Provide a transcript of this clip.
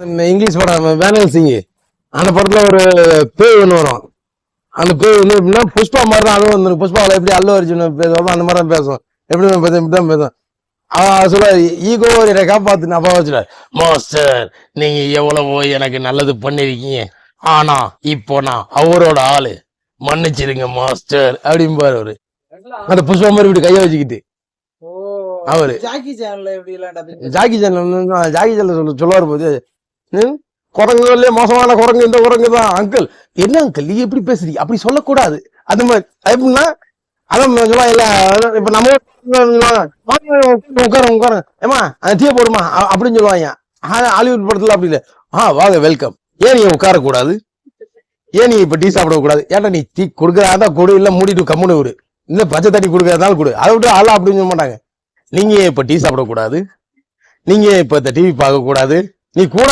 இந்த இங்கிலீஷ் படம் வேனல் சிங் அந்த படத்துல ஒரு பேய் ஒன்று வரும். அந்த பேய் வந்து எப்படின்னா புஷ்பா மாதிரி தான் அதுவும் வந்து புஷ்பாவில் எப்படி அல்லு அர்ஜுன் பேசுவோம் அந்த மாதிரி தான் பேசும். எப்படி பேசும் இப்படி தான் பேசும். சொல்ல ஈகோ என்னை காப்பாத்துன்னு அப்பா வச்சுல மாஸ்டர் நீங்க எவ்வளவோ எனக்கு நல்லது பண்ணிருக்கீங்க. ஆனா இப்போ நான் அவரோட ஆளு மன்னிச்சிருங்க மாஸ்டர் அப்படிம்பாரு அவரு. அந்த புஷ்பா மாதிரி இப்படி கைய வச்சுக்கிட்டு அவரு ஜாக்கி சேனல் சொல்லுவார் போது குரங்குலயே மோசமான குரங்கு இந்த குரங்கு தான். அங்கிள் என்ன அங்கிள் நீ எப்படி பேசுறீங்க அப்படி சொல்லக்கூடாது. அந்த மாதிரி எப்படின்னா அதான் சொல்லுவா இல்ல இப்ப நம்ம உட்கார உட்கார ஏமா அந்த டீ போடுமா அப்படின்னு சொல்லுவாங்க. ஹாலிவுட் படத்துல அப்படி இல்லை. வாங்க வெல்கம். ஏன் நீ உட்காரக்கூடாது? ஏன் நீ இப்ப டீ சாப்பிடக்கூடாது? ஏன்டா நீ டீ கொடுக்கறதான் கொடு இல்ல மூடிட்டு கம்முனு விடு. இல்ல பச்சை தண்ணி கொடுக்கறதாலும் கொடு. அதை விட்டு ஆளா அப்படின்னு சொல்ல மாட்டாங்க. நீங்க இப்ப டீ சாப்பிடக்கூடாது. நீங்க இப்ப இந்த டிவி பார்க்க கூடாது. நீ கூட